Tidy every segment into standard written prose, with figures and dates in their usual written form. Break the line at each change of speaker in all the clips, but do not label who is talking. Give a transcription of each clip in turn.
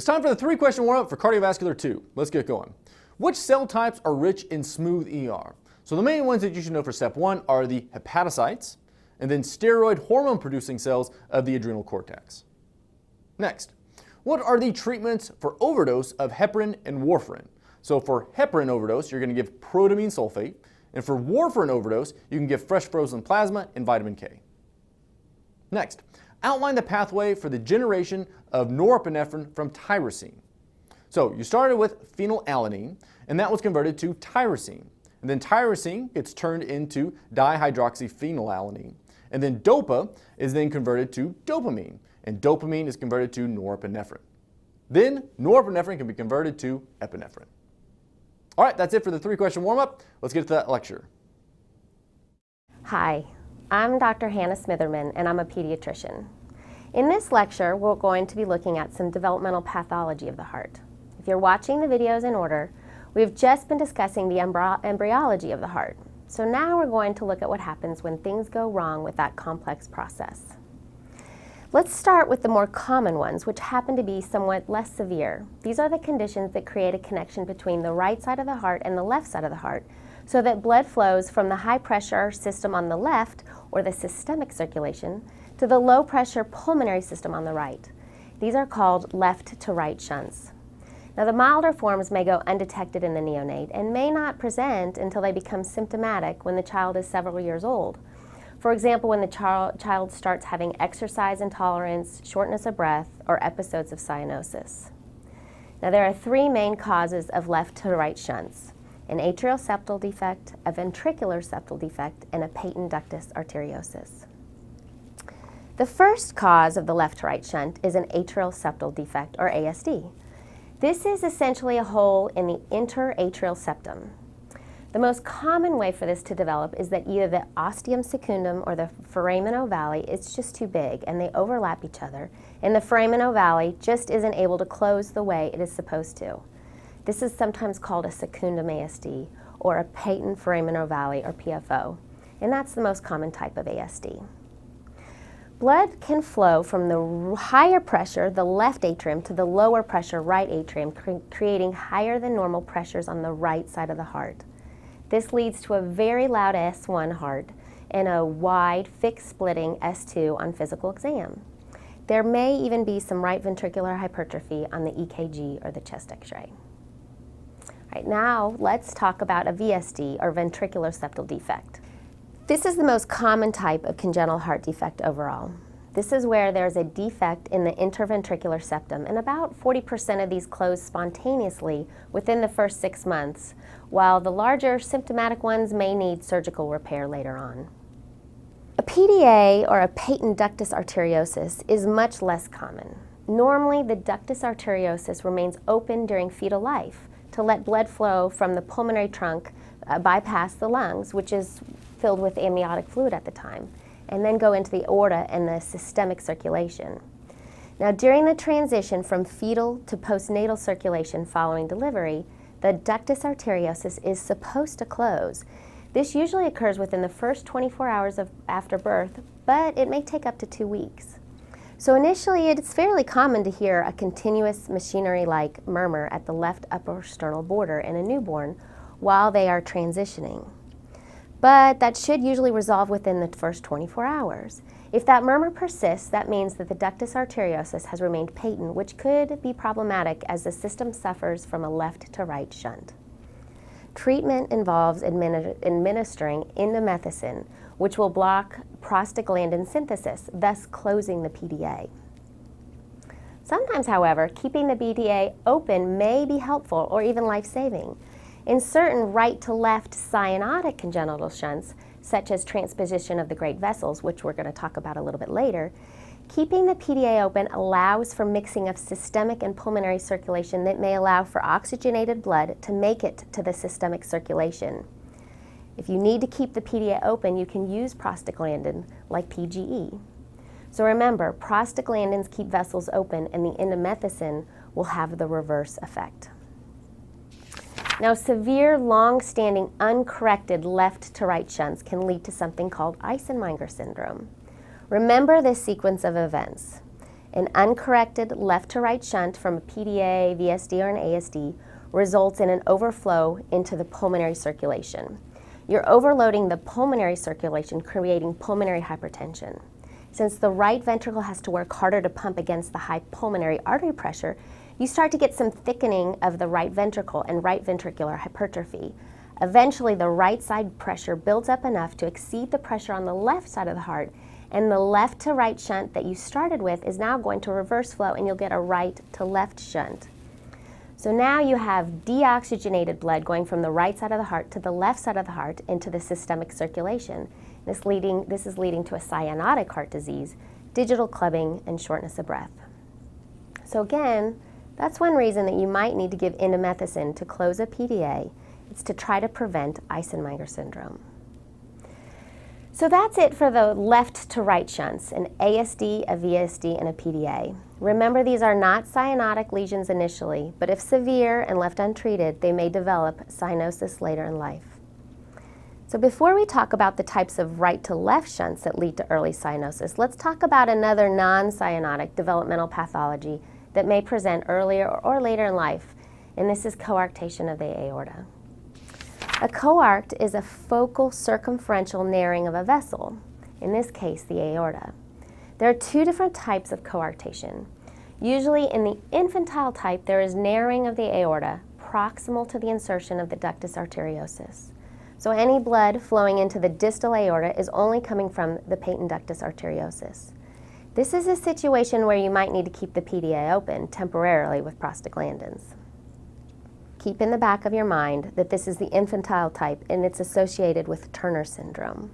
It's time for the 3-question warm-up for Cardiovascular 2. Let's get going. Which cell types are rich in smooth ER? So the main ones that you should know for step 1 are the hepatocytes, and then steroid hormone-producing cells of the adrenal cortex. Next, what are the treatments for overdose of heparin and warfarin? So for heparin overdose, you're going to give protamine sulfate, and for warfarin overdose, you can give fresh frozen plasma and vitamin K. Next, outline the pathway for the generation of norepinephrine from tyrosine. So you started with phenylalanine, and that was converted to tyrosine. And then tyrosine gets turned into dihydroxyphenylalanine. And then DOPA is then converted to dopamine, and dopamine is converted to norepinephrine. Then norepinephrine can be converted to epinephrine. All right, that's it for the 3-question warm-up. Let's get to that lecture.
Hi, I'm Dr. Hannah Smitherman, and I'm a pediatrician. In this lecture, we're going to be looking at some developmental pathology of the heart. If you're watching the videos in order, we've just been discussing the embryology of the heart. So now we're going to look at what happens when things go wrong with that complex process. Let's start with the more common ones, which happen to be somewhat less severe. These are the conditions that create a connection between the right side of the heart and the left side of the heart, so that blood flows from the high pressure system on the left, or the systemic circulation, to the low pressure pulmonary system on the right. These are called left to right shunts. Now the milder forms may go undetected in the neonate and may not present until they become symptomatic when the child is several years old. For example, when the child starts having exercise intolerance, shortness of breath, or episodes of cyanosis. Now there are 3 main causes of left to right shunts: an atrial septal defect, a ventricular septal defect, and a patent ductus arteriosus. The first cause of the left to right shunt is an atrial septal defect, or ASD. This is essentially a hole in the interatrial septum. The most common way for this to develop is that either the ostium secundum or the foramen ovale is just too big and they overlap each other, and the foramen ovale just isn't able to close the way it is supposed to. This is sometimes called a secundum ASD, or a patent foramen ovale, or PFO, and that's the most common type of ASD. Blood can flow from the higher pressure, the left atrium, to the lower pressure, right atrium, creating higher than normal pressures on the right side of the heart. This leads to a very loud S1 heart and a wide, fixed-splitting S2 on physical exam. There may even be some right ventricular hypertrophy on the EKG or the chest X-ray. All right, now let's talk about a VSD, or ventricular septal defect. This is the most common type of congenital heart defect overall. This is where there's a defect in the interventricular septum, and about 40% of these close spontaneously within the first 6 months, while the larger symptomatic ones may need surgical repair later on. A PDA, or a patent ductus arteriosus, is much less common. Normally, the ductus arteriosus remains open during fetal life to let blood flow from the pulmonary trunk bypass the lungs, which is filled with amniotic fluid at the time, and then go into the aorta and the systemic circulation. Now, during the transition from fetal to postnatal circulation following delivery, the ductus arteriosus is supposed to close. This usually occurs within the first 24 hours after birth, but it may take up to 2 weeks. So initially, it's fairly common to hear a continuous machinery-like murmur at the left upper sternal border in a newborn while they are transitioning. But that should usually resolve within the first 24 hours. If that murmur persists, that means that the ductus arteriosus has remained patent, which could be problematic as the system suffers from a left to right shunt. Treatment involves administering indomethacin, which will block prostaglandin synthesis, thus closing the PDA. Sometimes, however, keeping the PDA open may be helpful or even life-saving. In certain right-to-left cyanotic congenital shunts, such as transposition of the great vessels, which we're going to talk about a little bit later, keeping the PDA open allows for mixing of systemic and pulmonary circulation that may allow for oxygenated blood to make it to the systemic circulation. If you need to keep the PDA open, you can use prostaglandin, like PGE. So remember, prostaglandins keep vessels open, and the indomethacin will have the reverse effect. Now, severe, long-standing, uncorrected left to right shunts can lead to something called Eisenmenger syndrome. Remember this sequence of events. An uncorrected left to right shunt from a PDA, VSD, or an ASD results in an overflow into the pulmonary circulation. You're overloading the pulmonary circulation, creating pulmonary hypertension. Since the right ventricle has to work harder to pump against the high pulmonary artery pressure, you start to get some thickening of the right ventricle and right ventricular hypertrophy. Eventually, the right side pressure builds up enough to exceed the pressure on the left side of the heart, and the left to right shunt that you started with is now going to reverse flow, and you'll get a right to left shunt. So now you have deoxygenated blood going from the right side of the heart to the left side of the heart into the systemic circulation. This is leading to a cyanotic heart disease, digital clubbing, and shortness of breath. So again, that's one reason that you might need to give indomethacin to close a PDA. It's to try to prevent Eisenmenger syndrome. So that's it for the left to right shunts, an ASD, a VSD, and a PDA. Remember, these are not cyanotic lesions initially, but if severe and left untreated, they may develop cyanosis later in life. So before we talk about the types of right to left shunts that lead to early cyanosis, let's talk about another non-cyanotic developmental pathology that may present earlier or later in life, and this is coarctation of the aorta. A coarct is a focal circumferential narrowing of a vessel, in this case the aorta. There are two different types of coarctation. Usually in the infantile type, there is narrowing of the aorta proximal to the insertion of the ductus arteriosus. So any blood flowing into the distal aorta is only coming from the patent ductus arteriosus. This is a situation where you might need to keep the PDA open temporarily with prostaglandins. Keep in the back of your mind that this is the infantile type and it's associated with Turner syndrome.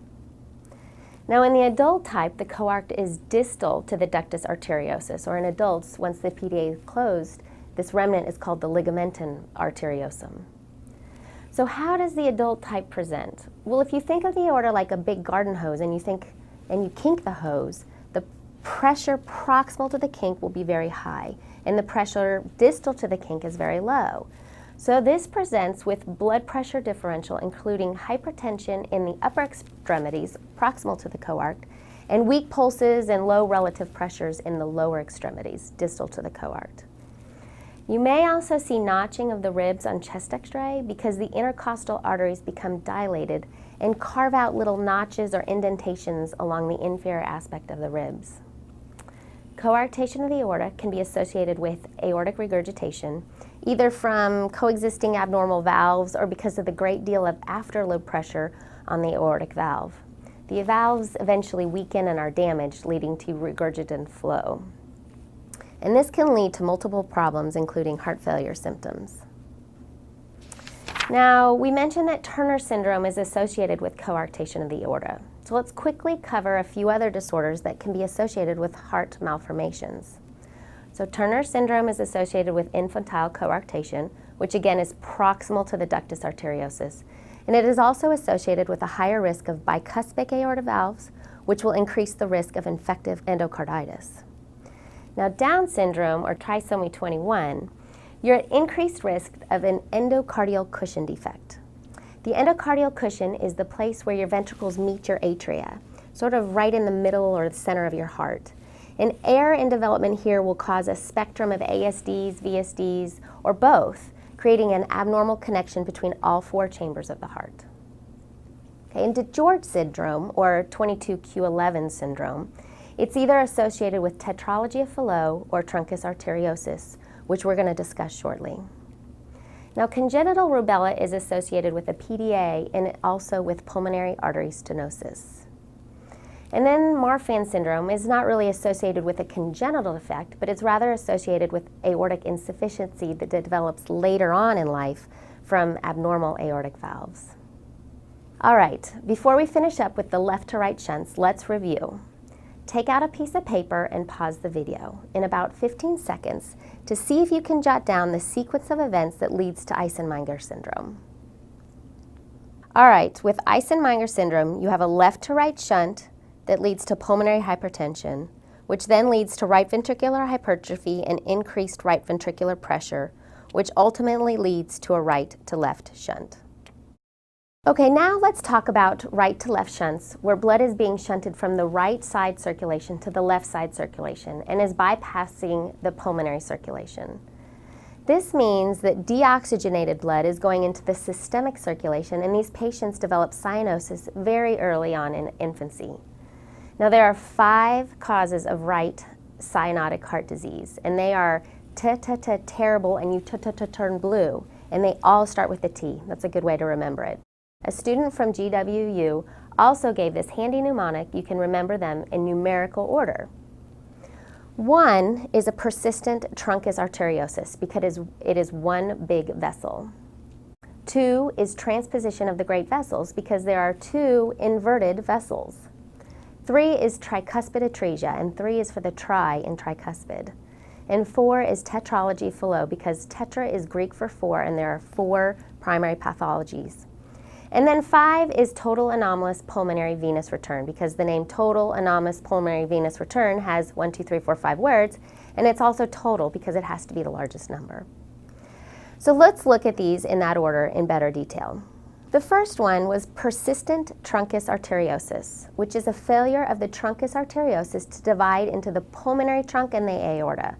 Now in the adult type, the coarct is distal to the ductus arteriosus, or in adults, once the PDA is closed, this remnant is called the ligamentum arteriosum. So how does the adult type present? Well, if you think of the aorta like a big garden hose and you kink the hose, the pressure proximal to the kink will be very high, and the pressure distal to the kink is very low. So this presents with blood pressure differential, including hypertension in the upper extremities, proximal to the coarct, and weak pulses and low relative pressures in the lower extremities, distal to the coarct. You may also see notching of the ribs on chest x-ray because the intercostal arteries become dilated and carve out little notches or indentations along the inferior aspect of the ribs. Coarctation of the aorta can be associated with aortic regurgitation, either from coexisting abnormal valves or because of the great deal of afterload pressure on the aortic valve. The valves eventually weaken and are damaged, leading to regurgitant flow. And this can lead to multiple problems, including heart failure symptoms. Now, we mentioned that Turner syndrome is associated with coarctation of the aorta. So let's quickly cover a few other disorders that can be associated with heart malformations. So Turner syndrome is associated with infantile coarctation, which again is proximal to the ductus arteriosus. And it is also associated with a higher risk of bicuspid aorta valves, which will increase the risk of infective endocarditis. Now Down syndrome, or trisomy 21, you're at increased risk of an endocardial cushion defect. The endocardial cushion is the place where your ventricles meet your atria, sort of right in the middle or the center of your heart. And error in development here will cause a spectrum of ASDs, VSDs, or both, creating an abnormal connection between all four chambers of the heart. Okay, and DeGeorge syndrome, or 22q11 syndrome, it's either associated with tetralogy of Fallot or truncus arteriosus, which we're going to discuss shortly. Now, congenital rubella is associated with a PDA and also with pulmonary artery stenosis. And then Marfan syndrome is not really associated with a congenital defect, but it's rather associated with aortic insufficiency that develops later on in life from abnormal aortic valves. All right, before we finish up with the left to right shunts, let's review. Take out a piece of paper and pause the video in about 15 seconds to see if you can jot down the sequence of events that leads to Eisenmenger syndrome. All right, with Eisenmenger syndrome, you have a left to right shunt that leads to pulmonary hypertension, which then leads to right ventricular hypertrophy and increased right ventricular pressure, which ultimately leads to a right to left shunt. Okay, now let's talk about right to left shunts, where blood is being shunted from the right side circulation to the left side circulation and is bypassing the pulmonary circulation. This means that deoxygenated blood is going into the systemic circulation, and these patients develop cyanosis very early on in infancy. Now, there are 5 causes of right cyanotic heart disease, and they are terrible, and you turn blue, and they all start with a T. That's a good way to remember it. A student from GWU also gave this handy mnemonic. You can remember them in numerical order. 1 is a persistent truncus arteriosus because it is one big vessel. 2 is transposition of the great vessels because there are 2 inverted vessels. 3 is tricuspid atresia, and 3 is for the tri in tricuspid. And 4 is tetralogy Fallot because tetra is Greek for 4, and there are 4 primary pathologies. And then 5 is total anomalous pulmonary venous return because the name total anomalous pulmonary venous return has 1, 2, 3, 4, 5 words, and it's also total because it has to be the largest number. So let's look at these in that order in better detail. The first one was persistent truncus arteriosus, which is a failure of the truncus arteriosus to divide into the pulmonary trunk and the aorta.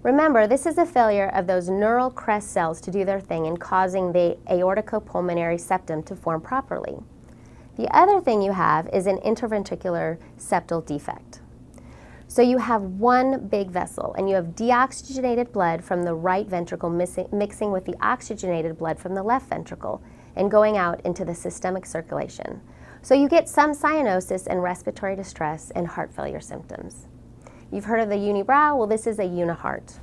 Remember, this is a failure of those neural crest cells to do their thing in causing the aorticopulmonary septum to form properly. The other thing you have is an interventricular septal defect. So you have one big vessel, and you have deoxygenated blood from the right ventricle mixing with the oxygenated blood from the left ventricle and going out into the systemic circulation. So you get some cyanosis and respiratory distress and heart failure symptoms. You've heard of the unibrow? Well, this is a uniheart.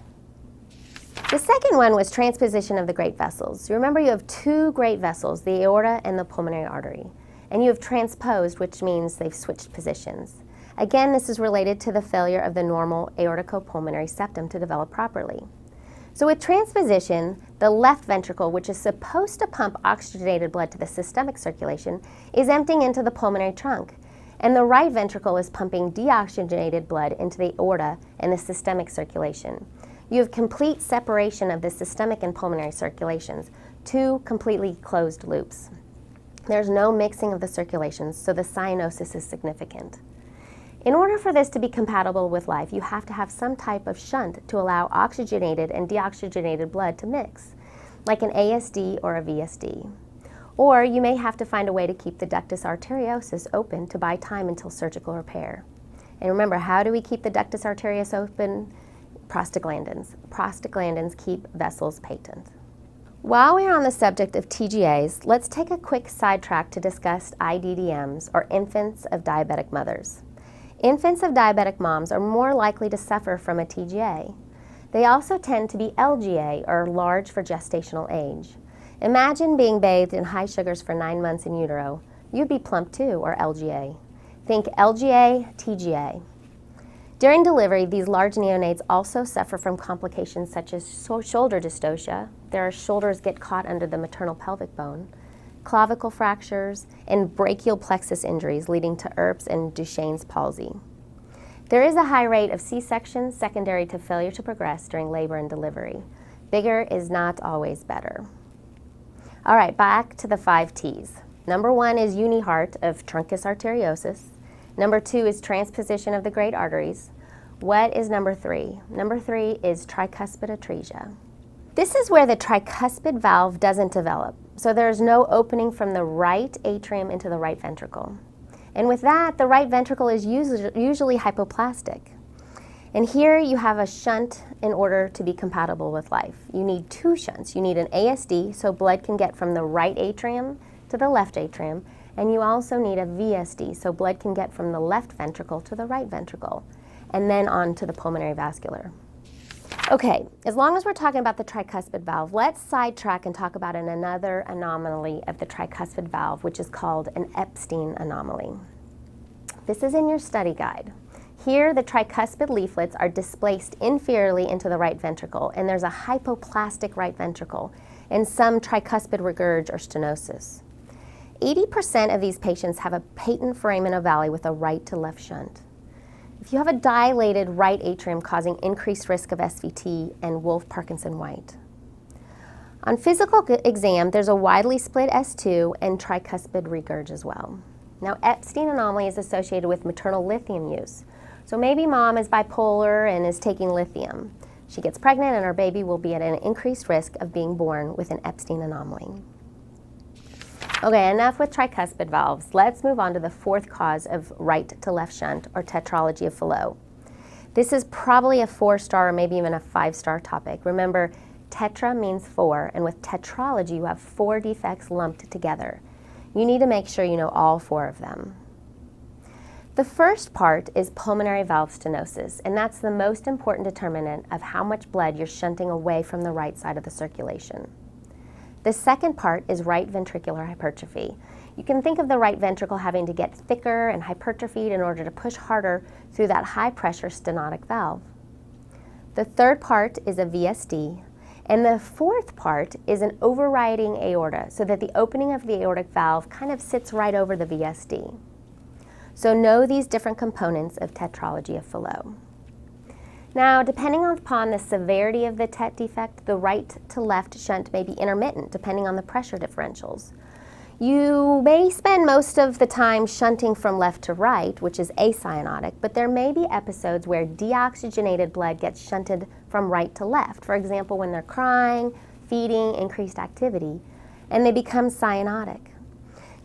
The second one was transposition of the great vessels. You remember you have 2 great vessels, the aorta and the pulmonary artery, and you have transposed, which means they've switched positions. Again, this is related to the failure of the normal aorticopulmonary septum to develop properly. So with transposition, the left ventricle, which is supposed to pump oxygenated blood to the systemic circulation, is emptying into the pulmonary trunk. And the right ventricle is pumping deoxygenated blood into the aorta and the systemic circulation. You have complete separation of the systemic and pulmonary circulations, 2 completely closed loops. There's no mixing of the circulations, so the cyanosis is significant. In order for this to be compatible with life, you have to have some type of shunt to allow oxygenated and deoxygenated blood to mix, like an ASD or a VSD. Or you may have to find a way to keep the ductus arteriosus open to buy time until surgical repair. And remember, how do we keep the ductus arteriosus open? Prostaglandins. Prostaglandins keep vessels patent. While we're on the subject of TGAs, let's take a quick sidetrack to discuss IDDMs, or infants of diabetic mothers. Infants of diabetic moms are more likely to suffer from a TGA. They also tend to be LGA, or large for gestational age. Imagine being bathed in high sugars for 9 months in utero. You'd be plump too, or LGA. Think LGA, TGA. During delivery, these large neonates also suffer from complications such as shoulder dystocia. Their shoulders get caught under the maternal pelvic bone, clavicle fractures, and brachial plexus injuries leading to Erb's and Duchenne's palsy. There is a high rate of C-sections secondary to failure to progress during labor and delivery. Bigger is not always better. All right, back to the 5 T's. Number 1 is uniheart of truncus arteriosus. Number 2 is transposition of the great arteries. What is number 3? Number 3 is tricuspid atresia. This is where the tricuspid valve doesn't develop, so there is no opening from the right atrium into the right ventricle. And with that, the right ventricle is usually hypoplastic. And here you have a shunt in order to be compatible with life. You need 2 shunts. You need an ASD, so blood can get from the right atrium to the left atrium, and you also need a VSD, so blood can get from the left ventricle to the right ventricle, and then on to the pulmonary vascular. Okay, as long as we're talking about the tricuspid valve, let's sidetrack and talk about another anomaly of the tricuspid valve, which is called an Epstein anomaly. This is in your study guide. Here, the tricuspid leaflets are displaced inferiorly into the right ventricle, and there's a hypoplastic right ventricle and some tricuspid regurg or stenosis. 80% of these patients have a patent foramen ovale with a right to left shunt. If you have a dilated right atrium causing increased risk of SVT and Wolff-Parkinson-White. On physical exam, there's a widely split S2 and tricuspid regurg as well. Now, Epstein anomaly is associated with maternal lithium use. So maybe mom is bipolar and is taking lithium. She gets pregnant and her baby will be at an increased risk of being born with an Epstein anomaly. Okay, enough with tricuspid valves. Let's move on to the fourth cause of right to left shunt, or tetralogy of Fallot. This is probably a 4-star or maybe even a 5-star topic. Remember, tetra means 4, and with tetralogy you have 4 defects lumped together. You need to make sure you know all 4 of them. The first part is pulmonary valve stenosis, and that's the most important determinant of how much blood you're shunting away from the right side of the circulation. The second part is right ventricular hypertrophy. You can think of the right ventricle having to get thicker and hypertrophied in order to push harder through that high-pressure stenotic valve. The third part is a VSD, and the fourth part is an overriding aorta, so that the opening of the aortic valve kind of sits right over the VSD. So know these different components of tetralogy of Fallot. Now, depending upon the severity of the TET defect, the right to left shunt may be intermittent, depending on the pressure differentials. You may spend most of the time shunting from left to right, which is acyanotic, but there may be episodes where deoxygenated blood gets shunted from right to left. For example, when they're crying, feeding, increased activity, and they become cyanotic.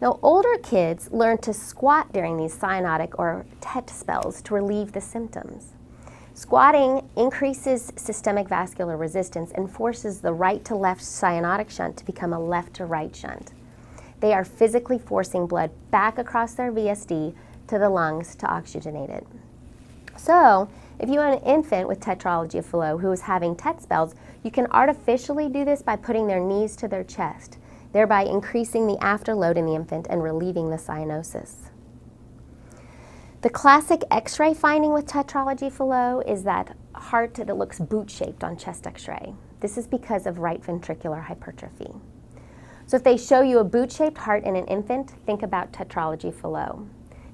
Now, older kids learn to squat during these cyanotic or TET spells to relieve the symptoms. Squatting increases systemic vascular resistance and forces the right to left cyanotic shunt to become a left to right shunt. They are physically forcing blood back across their VSD to the lungs to oxygenate it. So, if you have an infant with tetralogy of Fallot who is having TET spells, you can artificially do this by putting their knees to their chest, thereby increasing the afterload in the infant and relieving the cyanosis. The classic X-ray finding with tetralogy of Fallot is that heart that looks boot-shaped on chest X-ray. This is because of right ventricular hypertrophy. So if they show you a boot-shaped heart in an infant, think about tetralogy of Fallot.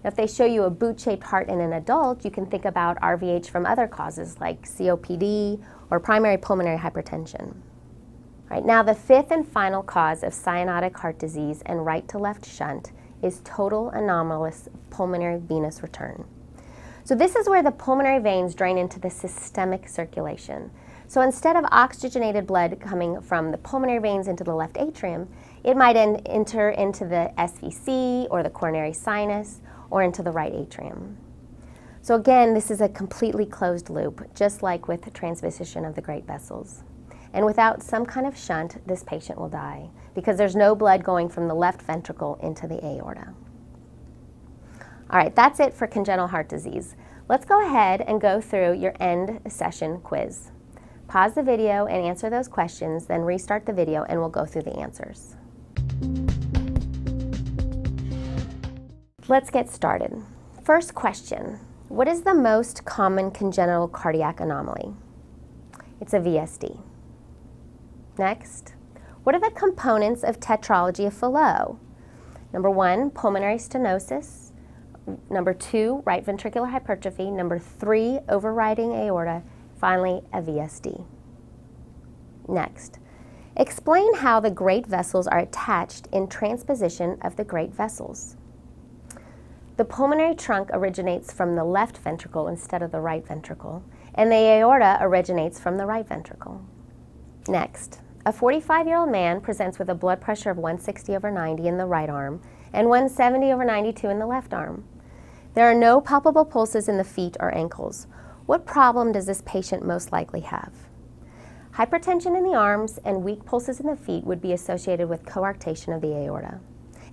Now, if they show you a boot-shaped heart in an adult, you can think about RVH from other causes like COPD or primary pulmonary hypertension. All right, now, the fifth and final cause of cyanotic heart disease and right to left shunt is total anomalous pulmonary venous return. So this is where the pulmonary veins drain into the systemic circulation. So instead of oxygenated blood coming from the pulmonary veins into the left atrium, it might enter into the SVC or the coronary sinus or into the right atrium. So again, this is a completely closed loop, just like with the transposition of the great vessels. And without some kind of shunt, this patient will die because there's no blood going from the left ventricle into the aorta. All right, that's it for congenital heart disease. Let's go ahead and go through your end session quiz. Pause the video and answer those questions, then restart the video and we'll go through the answers. Let's get started. First question, what is the most common congenital cardiac anomaly? It's a VSD. Next, what are the components of tetralogy of Fallot? Number 1, pulmonary stenosis. Number 2, right ventricular hypertrophy. Number 3, overriding aorta. Finally, a VSD. Next, explain how the great vessels are attached in transposition of the great vessels. The pulmonary trunk originates from the left ventricle instead of the right ventricle, and the aorta originates from the right ventricle. Next, a 45-year-old man presents with a blood pressure of 160/90 in the right arm and 170/92 in the left arm. There are no palpable pulses in the feet or ankles. What problem does this patient most likely have? Hypertension in the arms and weak pulses in the feet would be associated with coarctation of the aorta.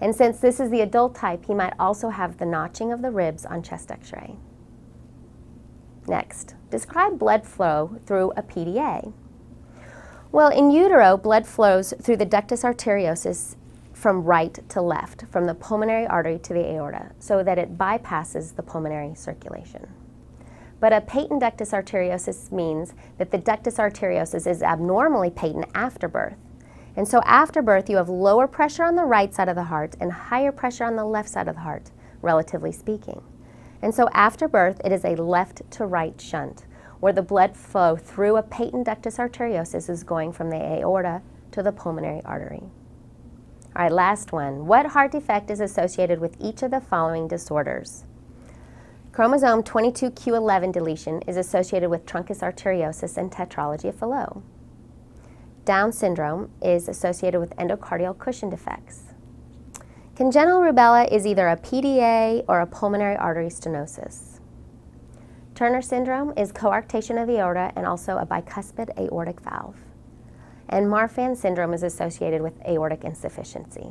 And since this is the adult type, he might also have the notching of the ribs on chest X-ray. Next, describe blood flow through a PDA. Well, in utero, blood flows through the ductus arteriosus from right to left, from the pulmonary artery to the aorta, so that it bypasses the pulmonary circulation. But a patent ductus arteriosus means that the ductus arteriosus is abnormally patent after birth. And so after birth, you have lower pressure on the right side of the heart and higher pressure on the left side of the heart, relatively speaking. And so after birth, it is a left to right shunt, where the blood flow through a patent ductus arteriosus is going from the aorta to the pulmonary artery. All right, last one. What heart defect is associated with each of the following disorders? Chromosome 22q11 deletion is associated with truncus arteriosus and tetralogy of Fallot. Down syndrome is associated with endocardial cushion defects. Congenital rubella is either a PDA or a pulmonary artery stenosis. Turner syndrome is coarctation of the aorta and also a bicuspid aortic valve. And Marfan syndrome is associated with aortic insufficiency.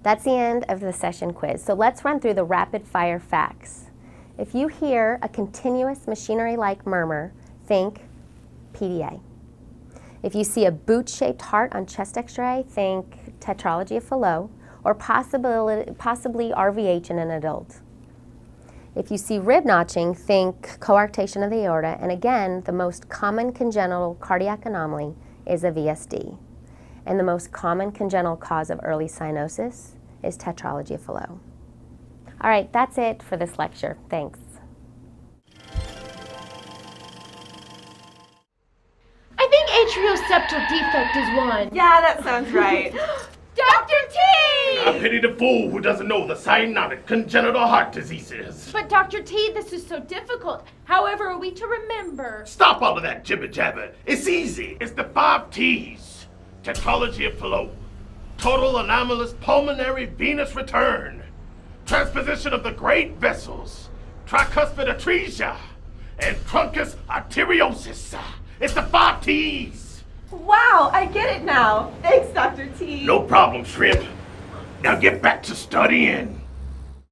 That's the end of the session quiz. So let's run through the rapid fire facts. If you hear a continuous machinery-like murmur, think PDA. If you see a boot-shaped heart on chest x-ray, think tetralogy of Fallot, or possibly RVH in an adult. If you see rib notching, think coarctation of the aorta, and again, the most common congenital cardiac anomaly is a VSD. And the most common congenital cause of early cyanosis is tetralogy of Fallot. All right, that's it for this lecture. Thanks.
I think atrial defect is one.
Yeah, that sounds right.
Dr. T!
I pity the fool who doesn't know the cyanotic congenital heart diseases.
But Dr. T, this is so difficult. However are we to remember?
Stop all of that jibber jabber. It's easy. It's the 5 T's. Tetralogy of Fallot. Total anomalous pulmonary venous return. Transposition of the great vessels. Tricuspid atresia. And truncus arteriosus. It's the 5 T's.
Wow, I get it now. Thanks, Dr. T.
No problem, shrimp. Now get back to studying.